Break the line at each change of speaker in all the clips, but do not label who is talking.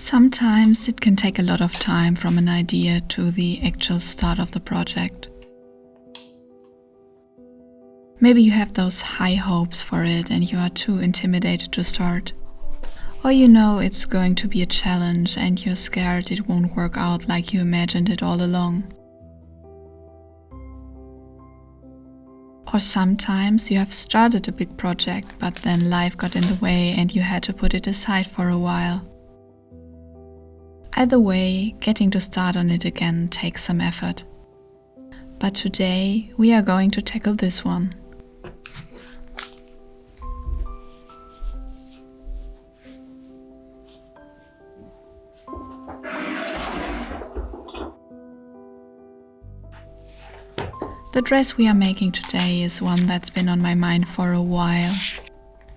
Sometimes it can take a lot of time from an idea to the actual start of the project. Maybe you have those high hopes for it and you are too intimidated to start. Or you know it's going to be a challenge and you're scared it won't work out like you imagined it all along. Or sometimes you have started a big project but then life got in the way and you had to put it aside for a while. Either way, getting to start on it again takes some effort. But today we are going to tackle this one. The dress we are making today is one that's been on my mind for a while.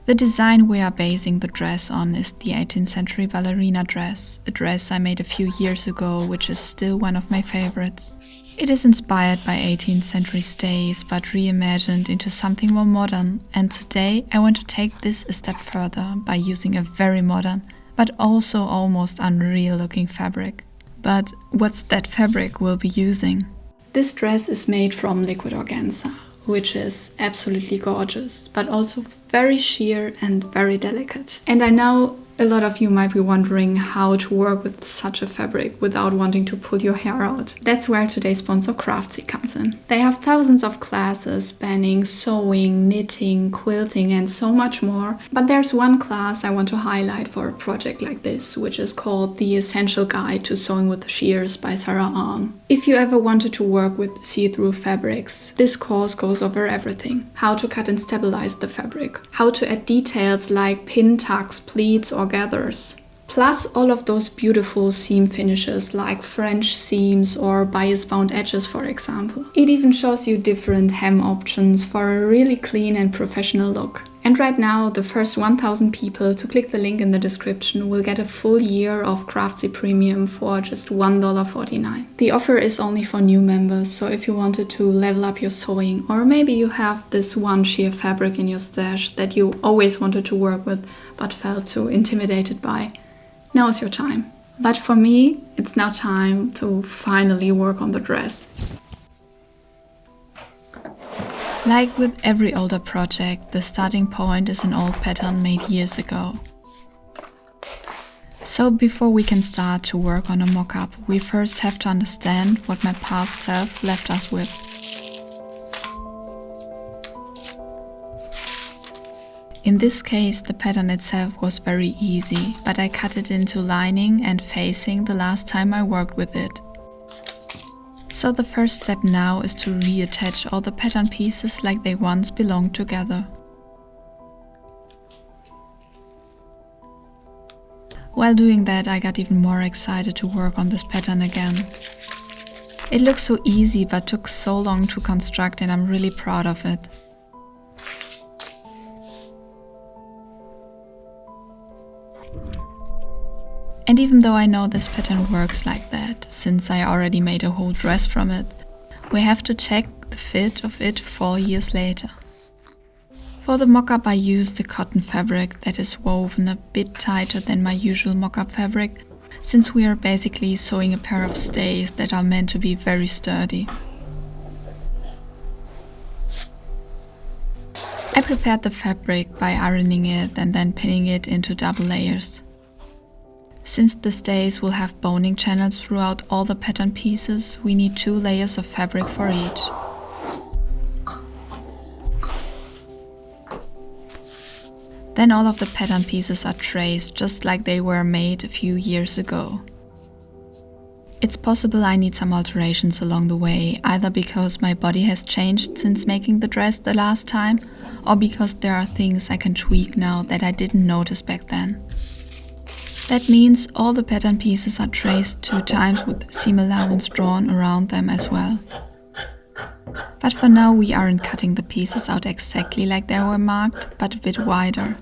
The design we are basing the dress on is the 18th century ballerina dress, a dress I made a few years ago, which is still one of my favorites. It is inspired by 18th century stays, but reimagined into something more modern, and today I want to take this a step further by using a very modern, but also almost unreal looking fabric. But what's that fabric we'll be using? This dress is made from Liquid Organza, which is absolutely gorgeous, but also very sheer and very delicate. And I know a lot of you might be wondering how to work with such a fabric without wanting to pull your hair out. That's where today's sponsor Craftsy comes in. They have thousands of classes spanning sewing, knitting, quilting and so much more. But there's one class I want to highlight for a project like this, which is called The Essential Guide to Sewing with Shears by Sarah Arm. If you ever wanted to work with see-through fabrics, this course goes over everything. How to cut and stabilize the fabric, how to add details like pin tucks, pleats or gathers. Plus all of those beautiful seam finishes like French seams or bias bound edges, for example. It even shows you different hem options for a really clean and professional look. And right now, the first 1,000 people to click the link in the description will get a full year of Craftsy Premium for just $1.49. The offer is only for new members, so if you wanted to level up your sewing, or maybe you have this one sheer fabric in your stash that you always wanted to work with but felt too intimidated by, now's your time. But for me, it's now time to finally work on the dress. Like with every older project, the starting point is an old pattern made years ago. So before we can start to work on a mock-up, we first have to understand what my past self left us with. In this case, the pattern itself was very easy, but I cut it into lining and facing the last time I worked with it. So the first step now is to reattach all the pattern pieces like they once belonged together. While doing that, I got even more excited to work on this pattern again. It looks so easy but took so long to construct and I'm really proud of it. And even though I know this pattern works like that, since I already made a whole dress from it, we have to check the fit of it 4 years later. For the mock-up I used the cotton fabric that is woven a bit tighter than my usual mock-up fabric, since we are basically sewing a pair of stays that are meant to be very sturdy. I prepared the fabric by ironing it and then pinning it into double layers. Since the stays will have boning channels throughout all the pattern pieces, we need 2 layers of fabric for each. Then all of the pattern pieces are traced just like they were made a few years ago. It's possible I need some alterations along the way, either because my body has changed since making the dress the last time, or because there are things I can tweak now that I didn't notice back then. That means all the pattern pieces are traced 2 times with seam allowance drawn around them as well. But for now we aren't cutting the pieces out exactly like they were marked, but a bit wider.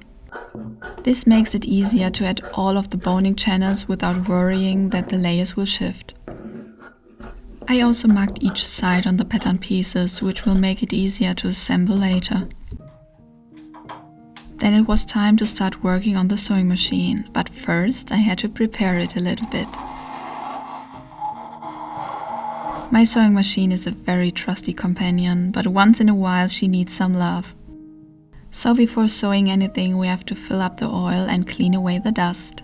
This makes it easier to add all of the boning channels without worrying that the layers will shift. I also marked each side on the pattern pieces, which will make it easier to assemble later. Then it was time to start working on the sewing machine, but first I had to prepare it a little bit. My sewing machine is a very trusty companion, but once in a while she needs some love. So before sewing anything, we have to fill up the oil and clean away the dust.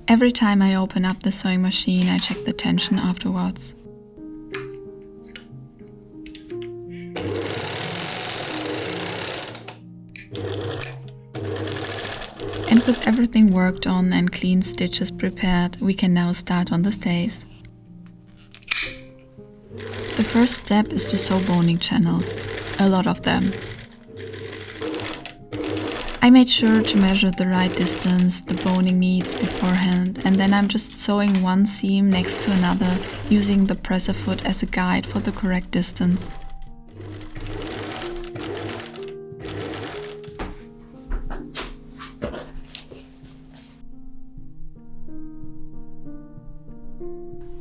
Every time I open up the sewing machine, I check the tension afterwards. And with everything worked on and clean stitches prepared, we can now start on the stays. The first step is to sew boning channels, a lot of them. I made sure to measure the right distance the boning needs beforehand, and then I'm just sewing one seam next to another using the presser foot as a guide for the correct distance.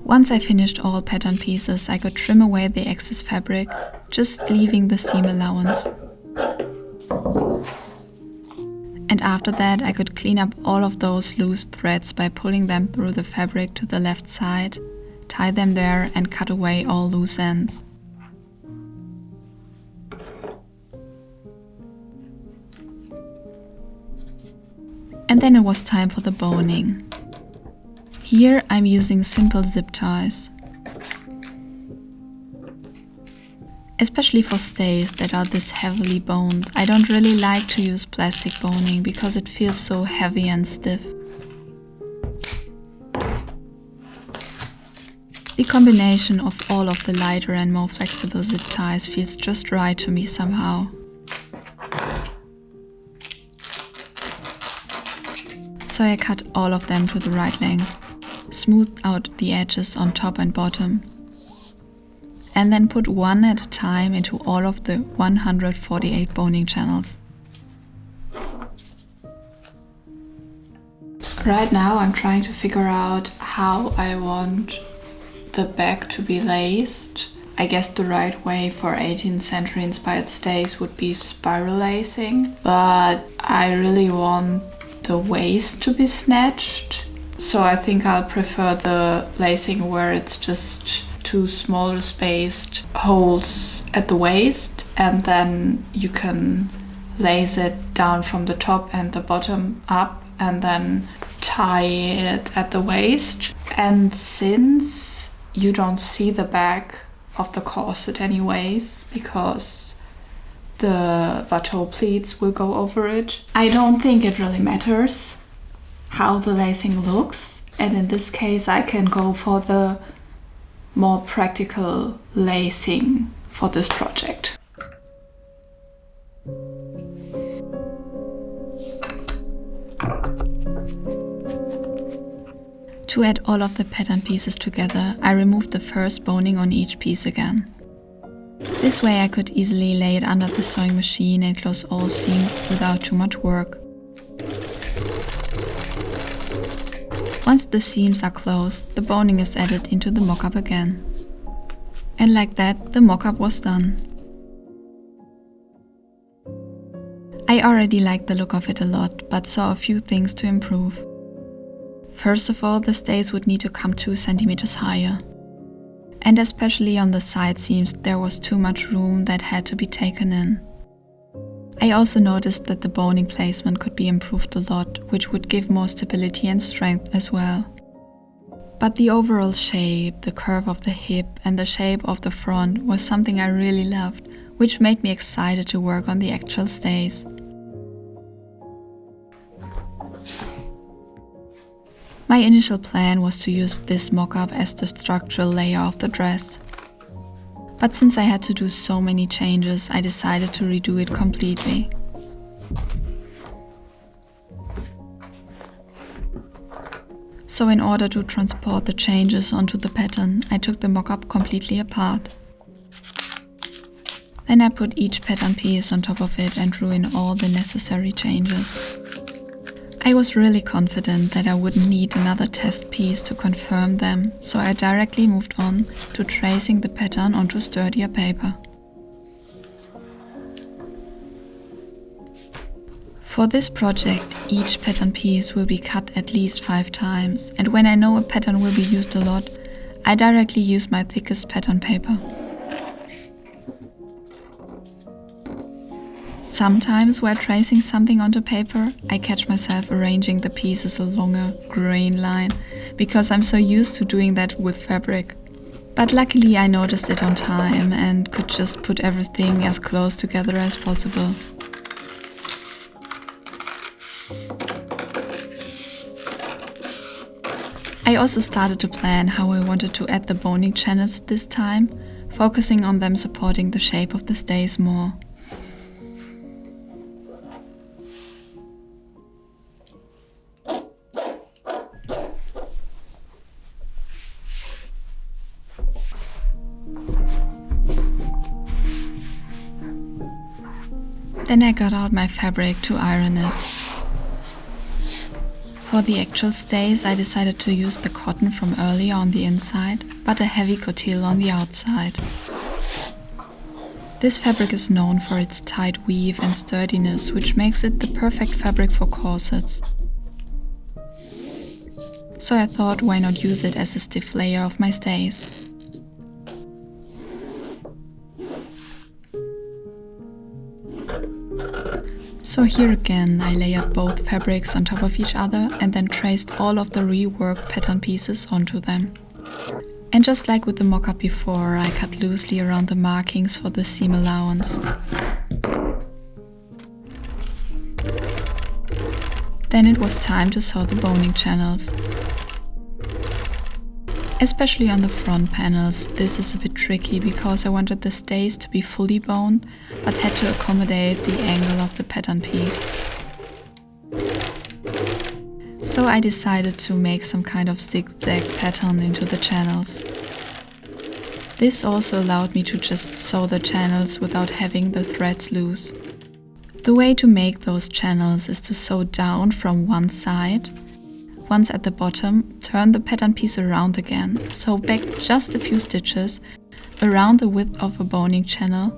Once I finished all pattern pieces, I could trim away the excess fabric, just leaving the seam allowance. And after that, I could clean up all of those loose threads by pulling them through the fabric to the left side, tie them there and cut away all loose ends. And then it was time for the boning. Here I'm using simple zip ties. Especially for stays that are this heavily boned, I don't really like to use plastic boning because it feels so heavy and stiff. The combination of all of the lighter and more flexible zip ties feels just right to me somehow. So I cut all of them to the right length, smoothed out the edges on top and bottom, and then put one at a time into all of the 148 boning channels. Right now I'm trying to figure out how I want the back to be laced. I guess the right way for 18th century inspired stays would be spiral lacing, but I really want the waist to be snatched. So I think I'll prefer the lacing where it's just two smaller spaced holes at the waist, and then you can lace it down from the top and the bottom up and then tie it at the waist. And since you don't see the back of the corset anyways, because the watteau pleats will go over it, I don't think it really matters how the lacing looks. And in this case I can go for the more practical lacing for this project. To add all of the pattern pieces together, I removed the first boning on each piece again. This way I could easily lay it under the sewing machine and close all seams without too much work. Once the seams are closed, the boning is added into the mock-up again. And like that, the mock-up was done. I already liked the look of it a lot, but saw a few things to improve. First of all, the stays would need to come 2 centimeters higher. And especially on the side seams, there was too much room that had to be taken in. I also noticed that the boning placement could be improved a lot, which would give more stability and strength as well. But the overall shape, the curve of the hip and the shape of the front was something I really loved, which made me excited to work on the actual stays. My initial plan was to use this mock-up as the structural layer of the dress. But since I had to do so many changes, I decided to redo it completely. So in order to transport the changes onto the pattern, I took the mock-up completely apart. Then I put each pattern piece on top of it and drew in all the necessary changes. I was really confident that I wouldn't need another test piece to confirm them, so I directly moved on to tracing the pattern onto sturdier paper. For this project, each pattern piece will be cut at least 5 times, and when I know a pattern will be used a lot, I directly use my thickest pattern paper. Sometimes while tracing something onto paper, I catch myself arranging the pieces along a grain line, because I'm so used to doing that with fabric. But luckily I noticed it on time and could just put everything as close together as possible. I also started to plan how I wanted to add the boning channels this time, focusing on them supporting the shape of the stays more. Then I got out my fabric to iron it. For the actual stays, I decided to use the cotton from earlier on the inside, but a heavy cotil on the outside. This fabric is known for its tight weave and sturdiness, which makes it the perfect fabric for corsets. So I thought, why not use it as a stiff layer of my stays? So here again, I layered both fabrics on top of each other and then traced all of the reworked pattern pieces onto them. And just like with the mock-up before, I cut loosely around the markings for the seam allowance. Then it was time to sew the boning channels. Especially on the front panels, this is a bit tricky because I wanted the stays to be fully boned, but had to accommodate the angle of the pattern piece. So I decided to make some kind of zigzag pattern into the channels. This also allowed me to just sew the channels without having the threads loose. The way to make those channels is to sew down from one side. Once at the bottom, turn the pattern piece around again, sew back just a few stitches around the width of a boning channel,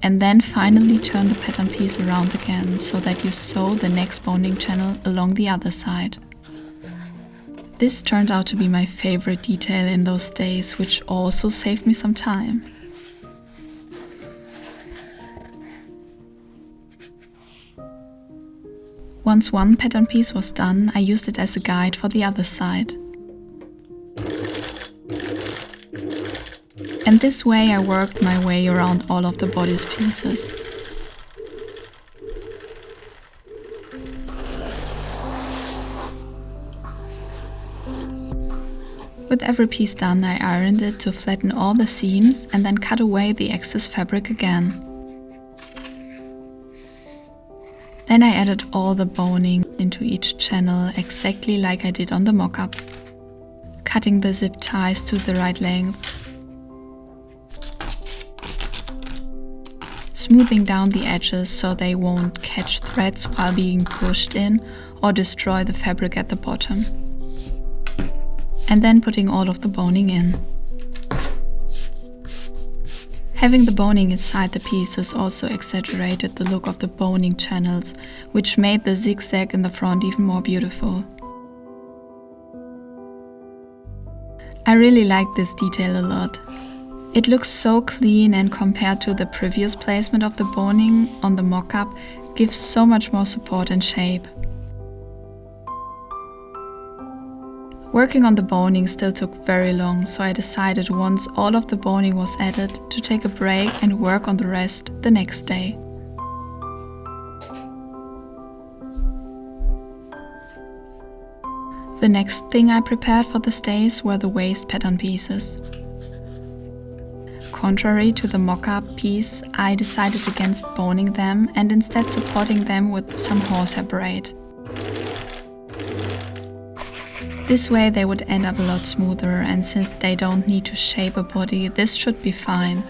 and then finally turn the pattern piece around again so that you sew the next boning channel along the other side. This turned out to be my favorite detail in those stays, which also saved me some time. Once one pattern piece was done, I used it as a guide for the other side. And this way I worked my way around all of the bodice pieces. With every piece done, I ironed it to flatten all the seams and then cut away the excess fabric again. Then I added all the boning into each channel exactly like I did on the mock-up, cutting the zip ties to the right length, smoothing down the edges so they won't catch threads while being pushed in or destroy the fabric at the bottom, and then putting all of the boning in. Having the boning inside the pieces also exaggerated the look of the boning channels, which made the zigzag in the front even more beautiful. I really like this detail a lot. It looks so clean, and compared to the previous placement of the boning on the mock-up, gives so much more support and shape. Working on the boning still took very long, so I decided once all of the boning was added to take a break and work on the rest the next day. The next thing I prepared for the stays were the waist pattern pieces. Contrary to the mock-up piece, I decided against boning them and instead supporting them with some horsehair braid. This way they would end up a lot smoother, and since they don't need to shape a body, this should be fine.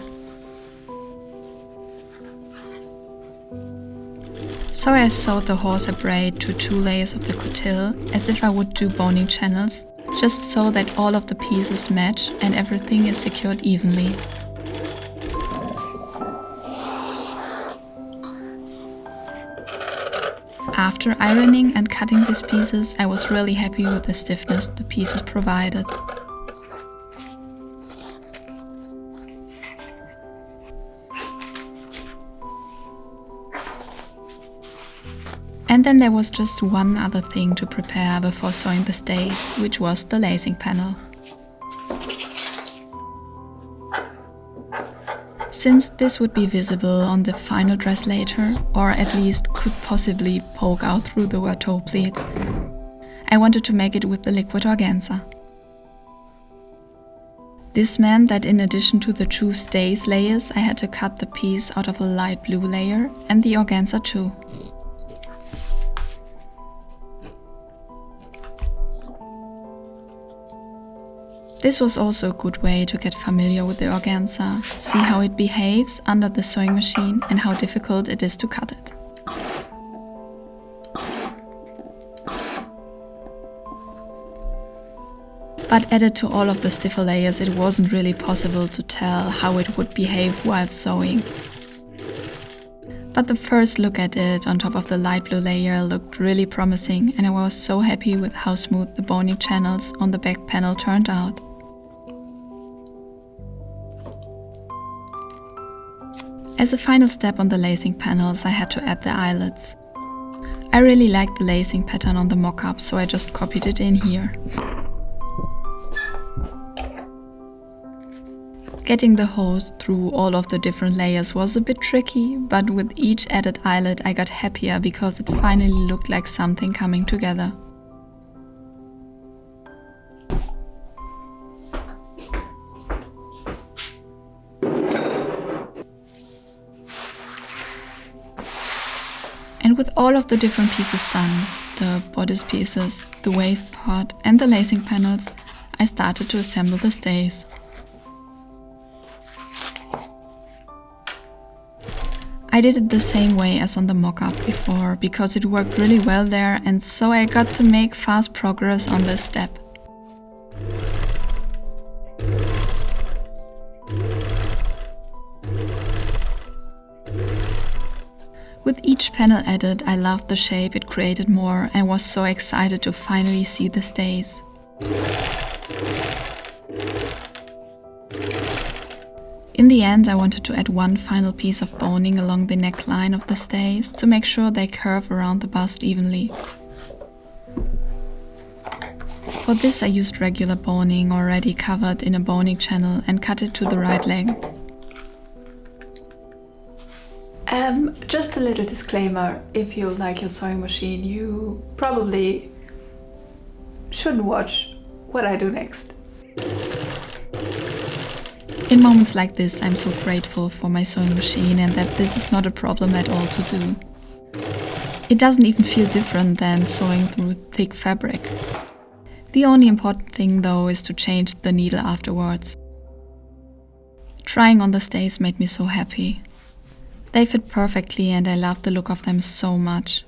So I sewed the horsehair braid to 2 layers of the coutil, as if I would do boning channels, just so that all of the pieces match and everything is secured evenly. After ironing and cutting these pieces, I was really happy with the stiffness the pieces provided. And then there was just one other thing to prepare before sewing the stays, which was the lacing panel. Since this would be visible on the final dress later, or at least could possibly poke out through the watteau pleats, I wanted to make it with the liquid organza. This meant that in addition to the 2 stays layers, I had to cut the piece out of a light blue layer and the organza too. This was also a good way to get familiar with the organza, see how it behaves under the sewing machine and how difficult it is to cut it. But added to all of the stiffer layers, it wasn't really possible to tell how it would behave while sewing. But the first look at it on top of the light blue layer looked really promising, and I was so happy with how smooth the boning channels on the back panel turned out. As a final step on the lacing panels, I had to add the eyelets. I really liked the lacing pattern on the mock-up, so I just copied it in here. Getting the hose through all of the different layers was a bit tricky, but with each added eyelet I got happier because it finally looked like something coming together. And with all of the different pieces done, the bodice pieces, the waist part and the lacing panels, I started to assemble the stays. I did it the same way as on the mock-up before, because it worked really well there, and so I got to make fast progress on this step. With each panel added, I loved the shape it created more and was so excited to finally see the stays. In the end, I wanted to add one final piece of boning along the neckline of the stays to make sure they curve around the bust evenly. For this I used regular boning already covered in a boning channel and cut it to the right leg.
Just a little disclaimer, if you like your sewing machine, you probably shouldn't watch what I do next.
In moments like this, I'm so grateful for my sewing machine and that this is not a problem at all to do. It doesn't even feel different than sewing through thick fabric. The only important thing though is to change the needle afterwards. Trying on the stays made me so happy. They fit perfectly and I loved the look of them so much.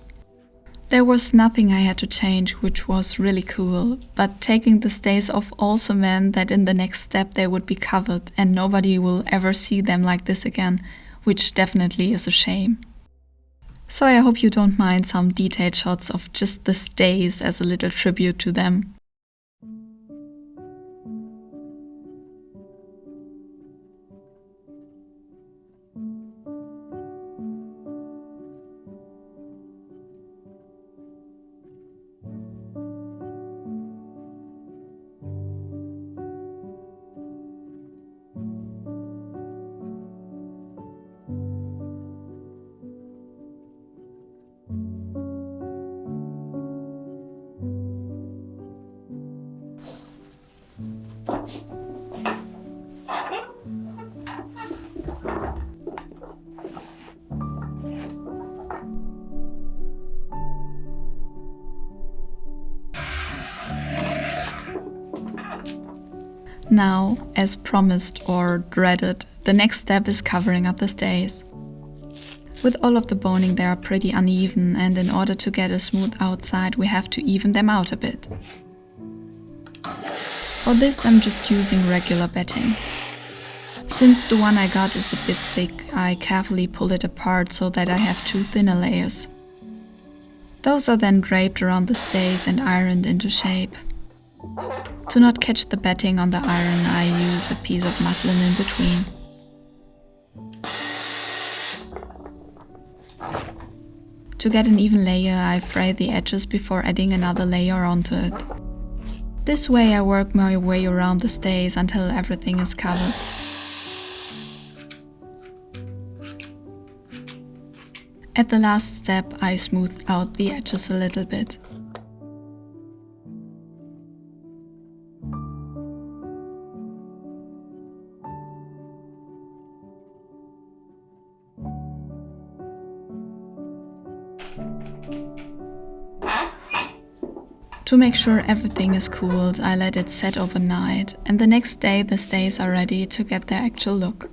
There was nothing I had to change, which was really cool, but taking the stays off also meant that in the next step they would be covered and nobody will ever see them like this again, which definitely is a shame. So I hope you don't mind some detailed shots of just the stays as a little tribute to them. Now, as promised or dreaded, the next step is covering up the stays. With all of the boning they are pretty uneven, and in order to get a smooth outside we have to even them out a bit. For this I'm just using regular batting. Since the one I got is a bit thick, I carefully pull it apart so that I have 2 thinner layers. Those are then draped around the stays and ironed into shape. To not catch the batting on the iron, I use a piece of muslin in between. To get an even layer, I fray the edges before adding another layer onto it. This way I work my way around the stays until everything is covered. At the last step, I smooth out the edges a little bit. To make sure everything is cooled, I let it set overnight, and the next day the stays are ready to get their actual look.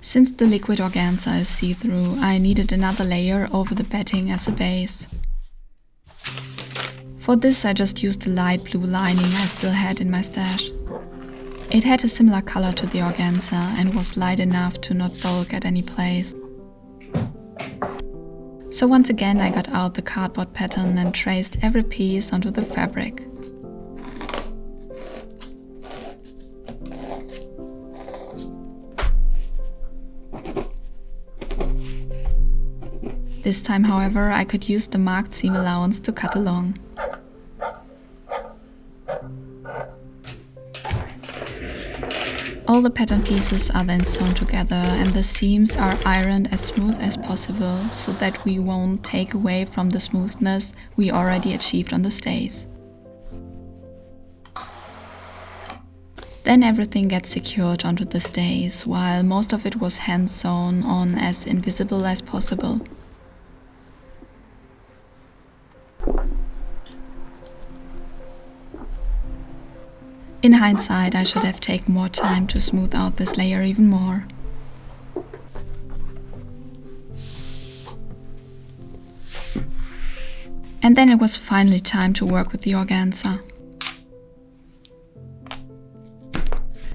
Since the liquid organza is see-through, I needed another layer over the batting as a base. For this I just used the light blue lining I still had in my stash. It had a similar color to the organza and was light enough to not bulk at any place. So once again I got out the cardboard pattern and traced every piece onto the fabric. This time, however, I could use the marked seam allowance to cut along. All the pattern pieces are then sewn together and the seams are ironed as smooth as possible so that we won't take away from the smoothness we already achieved on the stays. Then everything gets secured onto the stays, while most of it was hand sewn on as invisible as possible. In hindsight, I should have taken more time to smooth out this layer even more. And then it was finally time to work with the organza.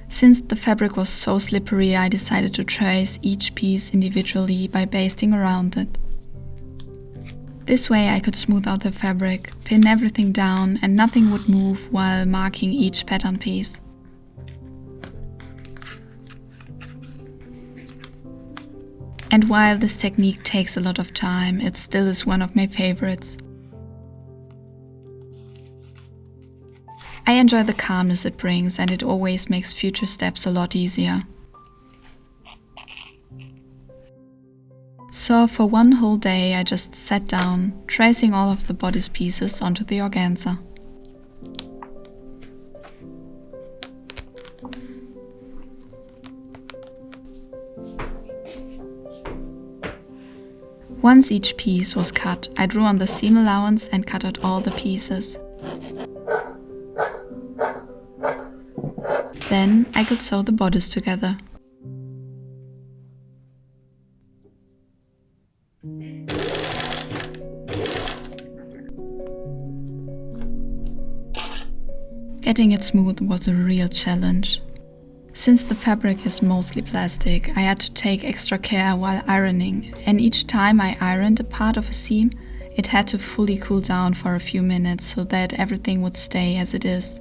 Since the fabric was so slippery, I decided to trace each piece individually by basting around it. This way I could smooth out the fabric, pin everything down, and nothing would move while marking each pattern piece. And while this technique takes a lot of time, it still is one of my favorites. I enjoy the calmness it brings, and it always makes future steps a lot easier. So for one whole day I just sat down, tracing all of the bodice pieces onto the organza. Once each piece was cut, I drew on the seam allowance and cut out all the pieces. Then I could sew the bodice together. Getting it smooth was a real challenge. Since the fabric is mostly plastic, I had to take extra care while ironing, and each time I ironed a part of a seam, it had to fully cool down for a few minutes so that everything would stay as it is.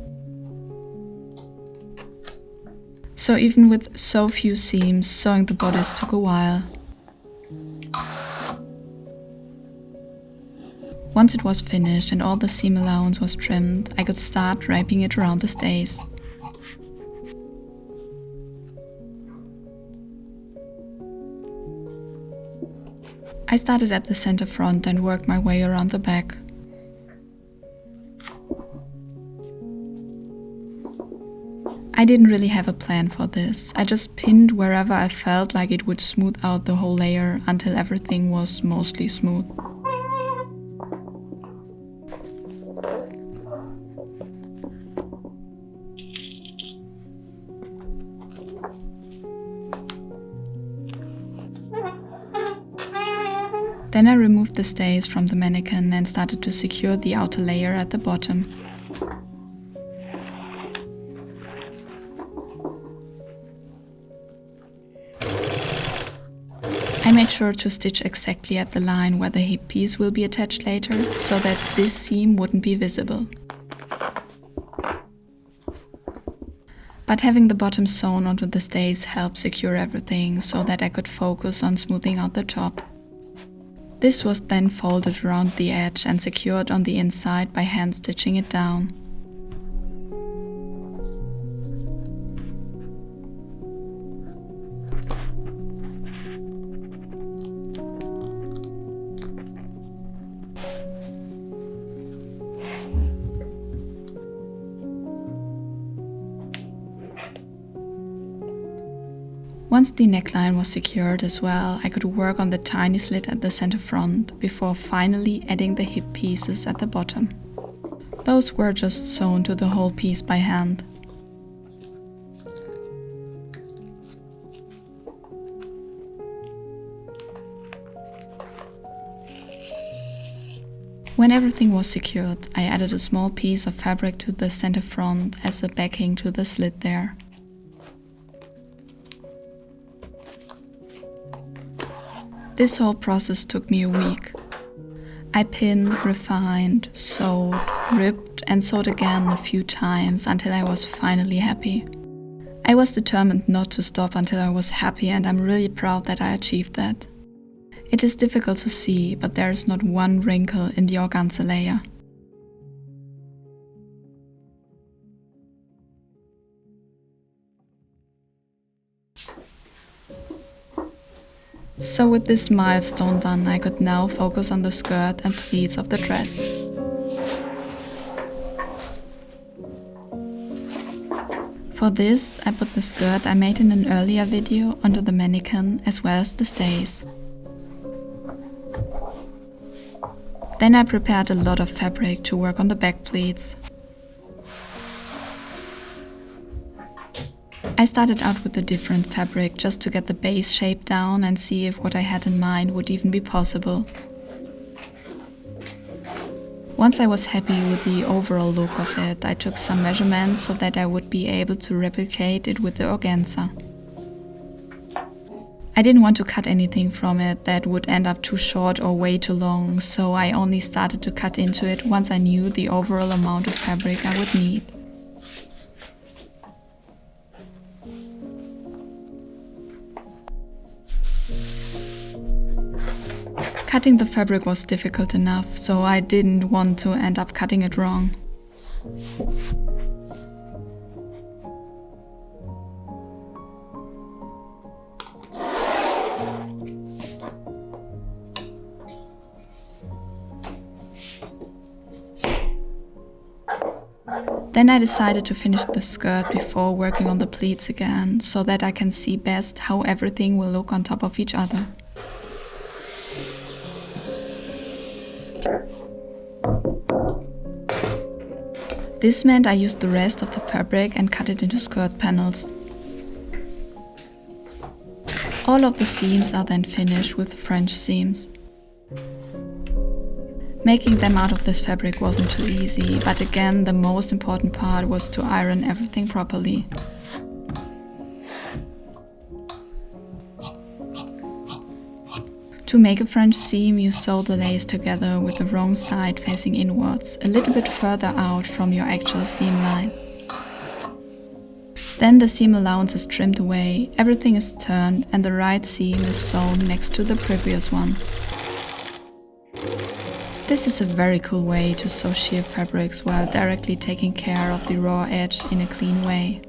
So even with so few seams, sewing the bodice took a while. Once it was finished and all the seam allowance was trimmed, I could start draping it around the stays. I started at the center front and worked my way around the back. I didn't really have a plan for this. I just pinned wherever I felt like it would smooth out the whole layer until everything was mostly smooth. Then I removed the stays from the mannequin and started to secure the outer layer at the bottom. I made sure to stitch exactly at the line where the hip piece will be attached later, so that this seam wouldn't be visible. But having the bottom sewn onto the stays helped secure everything so that I could focus on smoothing out the top. This was then folded around the edge and secured on the inside by hand stitching it down. Once the neckline was secured as well, I could work on the tiny slit at the center front before finally adding the hip pieces at the bottom. Those were just sewn to the whole piece by hand. When everything was secured, I added a small piece of fabric to the center front as a backing to the slit there. This whole process took me a week. I pinned, refined, sewed, ripped and sewed again a few times until I was finally happy. I was determined not to stop until I was happy, and I'm really proud that I achieved that. It is difficult to see, but there is not one wrinkle in the organza layer. So with this milestone done, I could now focus on the skirt and pleats of the dress. For this, I put the skirt I made in an earlier video onto the mannequin as well as the stays. Then I prepared a lot of fabric to work on the back pleats. I started out with a different fabric just to get the base shape down and see if what I had in mind would even be possible. Once I was happy with the overall look of it, I took some measurements so that I would be able to replicate it with the organza. I didn't want to cut anything from it that would end up too short or way too long, so I only started to cut into it once I knew the overall amount of fabric I would need. Cutting the fabric was difficult enough, so I didn't want to end up cutting it wrong. Then I decided to finish the skirt before working on the pleats again, so that I can see best how everything will look on top of each other. This meant I used the rest of the fabric and cut it into skirt panels. All of the seams are then finished with French seams. Making them out of this fabric wasn't too easy, but again the most important part was to iron everything properly. To make a French seam, you sew the lace together with the wrong side facing inwards, a little bit further out from your actual seam line. Then the seam allowance is trimmed away, everything is turned and the right seam is sewn next to the previous one. This is a very cool way to sew sheer fabrics while directly taking care of the raw edge in a clean way.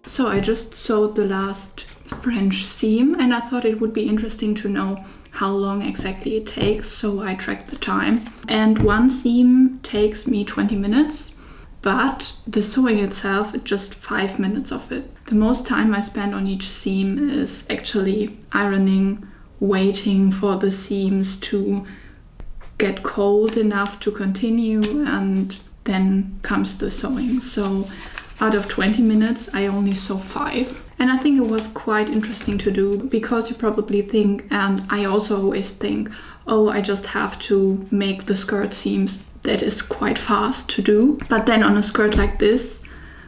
So I just sewed the last French seam and I thought it would be interesting to know how long exactly it takes, so I tracked the time. And one seam takes me 20 minutes, but the sewing itself is just 5 minutes of it. The most time I spend on each seam is actually ironing, waiting for the seams to get cold enough to continue, and then comes the sewing. So out of 20 minutes, I only saw 5. And I think it was quite interesting to do, because you probably think, and I also always think, oh, I just have to make the skirt seams. That is quite fast to do. But then on a skirt like this,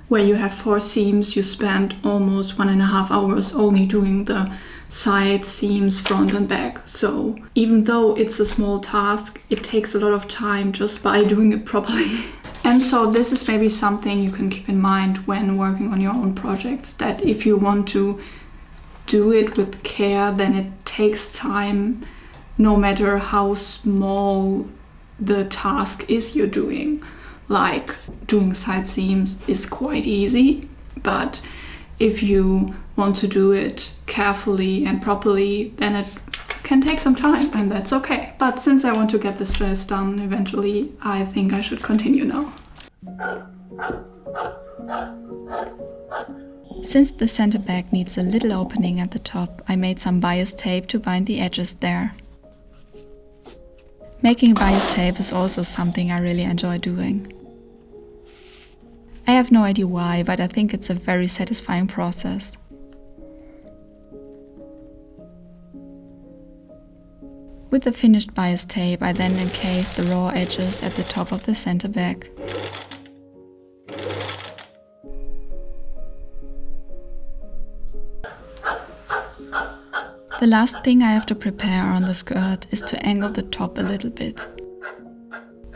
where you have 4 seams, you spend almost 1.5 hours only doing the side seams, front and back. So even though it's a small task, it takes a lot of time just by doing it properly. And so this is maybe something you can keep in mind when working on your own projects, that if you want to do it with care, then it takes time, no matter how small the task is you're doing. Like doing side seams is quite easy, but if you want to do it carefully and properly, then it can take some time, and that's okay. But since I want to get this dress done eventually, I think I should continue now.
Since the center back needs a little opening at the top, I made some bias tape to bind the edges there. Making bias tape is also something I really enjoy doing. I have no idea why, but I think it's a very satisfying process. With the finished bias tape, I then encased the raw edges at the top of the center back. The last thing I have to prepare on the skirt is to angle the top a little bit.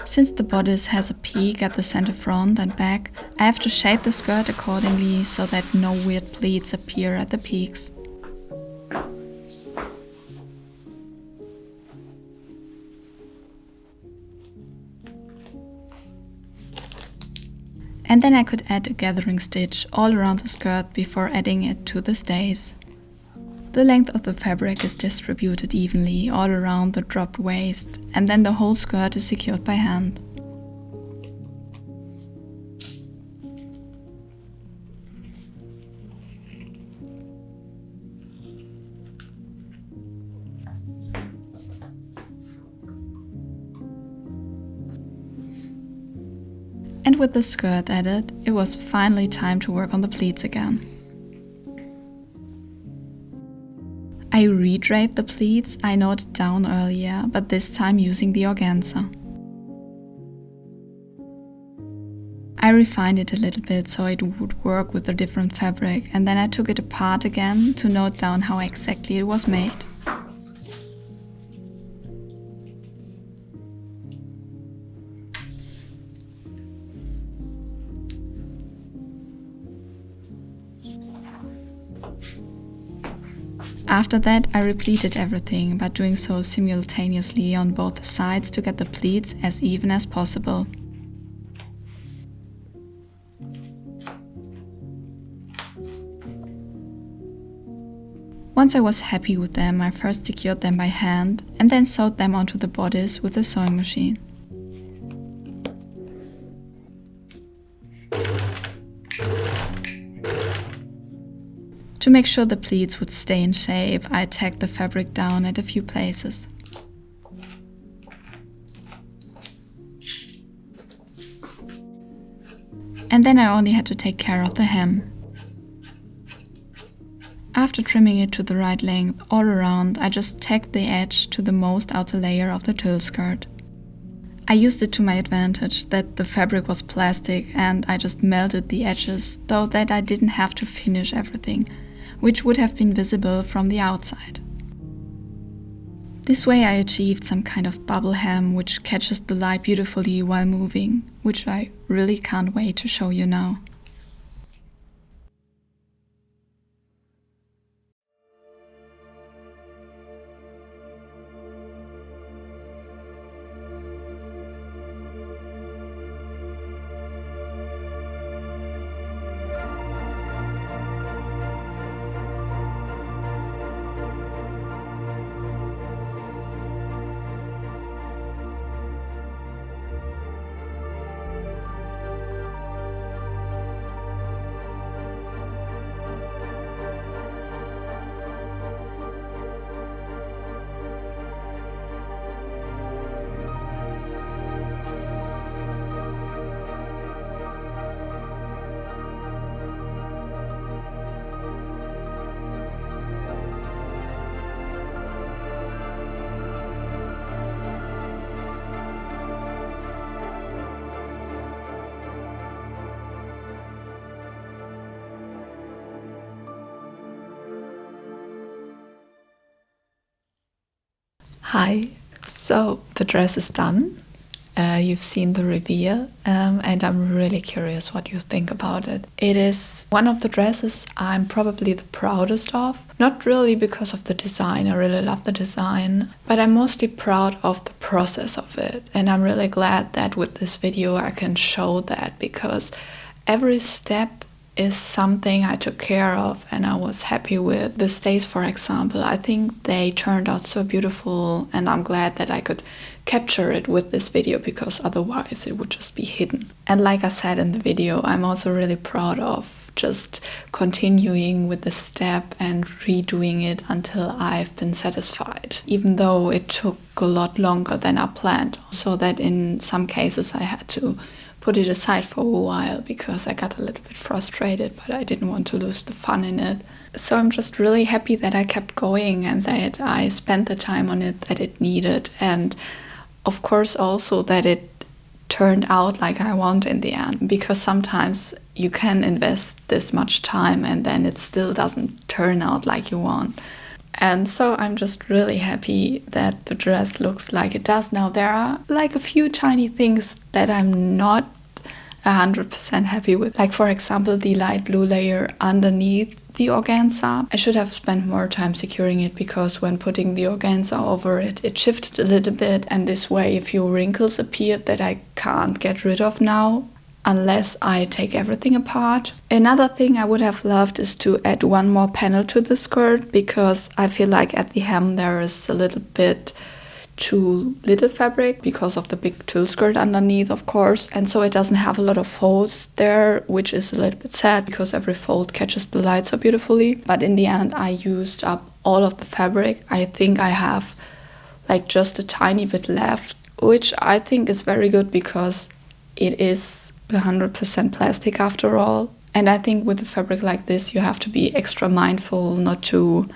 Since the bodice has a peak at the center front and back, I have to shape the skirt accordingly so that no weird pleats appear at the peaks. And then I could add a gathering stitch all around the skirt before adding it to the stays. The length of the fabric is distributed evenly all around the dropped waist, and then the whole skirt is secured by hand. And with the skirt added, it was finally time to work on the pleats again. I redraped the pleats I noted down earlier, but this time using the organza. I refined it a little bit so it would work with the different fabric, and then I took it apart again to note down how exactly it was made. After that, I repleated everything, but doing so simultaneously on both sides to get the pleats as even as possible. Once I was happy with them, I first secured them by hand and then sewed them onto the bodice with a sewing machine. To make sure the pleats would stay in shape, I tacked the fabric down at a few places. And then I only had to take care of the hem. After trimming it to the right length all around, I just tacked the edge to the most outer layer of the tulle skirt. I used it to my advantage that the fabric was plastic, and I just melted the edges so that I didn't have to finish everything, which would have been visible from the outside. This way I achieved some kind of bubble hem which catches the light beautifully while moving, which I really can't wait to show you now. Hi. So the dress is done. You've seen the reveal, and I'm really curious what you think about it. It is one of the dresses I'm probably the proudest of. Not really because of the design, I really love the design, but I'm mostly proud of the process of it. And I'm really glad that with this video I can show that, because every step is something I took care of and I was happy with. The stays, for example, I think they turned out so beautiful, and I'm glad that I could capture it with this video, because otherwise it would just be hidden. And like I said in the video, I'm also really proud of just continuing with the step and redoing it until I've been satisfied, even though it took a lot longer than I planned, so that in some cases I had to put it aside for a while because I got a little bit frustrated, but I didn't want to lose the fun in it. So I'm just really happy that I kept going and that I spent the time on it that it needed, and of course also that it turned out like I want in the end, because sometimes you can invest this much time and then it still doesn't turn out like you want. And so I'm just really happy that the dress looks like it does now. There are like a few tiny things that I'm not 100% happy with. Like, for example, the light blue layer underneath the organza. I should have spent more time securing it, because when putting the organza over it, it shifted a little bit, and this way a few wrinkles appeared that I can't get rid of now unless I take everything apart. Another thing I would have loved is to add one more panel to the skirt, because I feel like at the hem there is a little bit too little fabric because of the big tulle skirt underneath, of course, and so it doesn't have a lot of folds there, which is a little bit sad because every fold catches the light so beautifully. But in the end I used up all of the fabric. I think I have like just a tiny bit left, which I think is very good because it is 100% plastic after all. And I think with a fabric like this you have to be extra mindful not to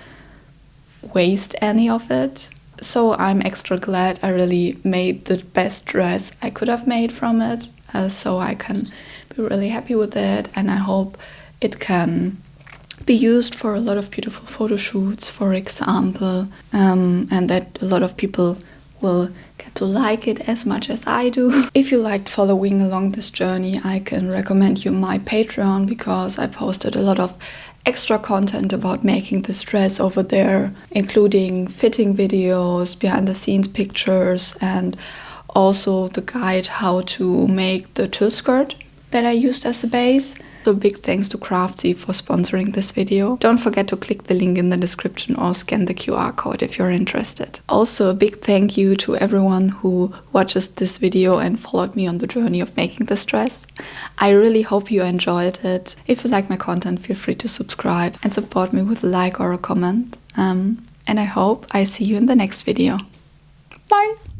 waste any of it. So I'm extra glad I really made the best dress I could have made from it, so I can be really happy with it, and I hope it can be used for a lot of beautiful photo shoots, for example, and that a lot of people will get to like it as much as I do. If you liked following along this journey, I can recommend you my Patreon, because I posted a lot of extra content about making this dress over there, including fitting videos, behind the scenes pictures, and also the guide how to make the tulle skirt that I used as a base. So big thanks to Crafty for sponsoring this video. Don't forget to click the link in the description or scan the QR code if you're interested. Also a big thank you to everyone who watches this video and followed me on the journey of making this dress. I really hope you enjoyed it. If you like my content, feel free to subscribe and support me with a like or a comment. And I hope I see you in the next video. Bye!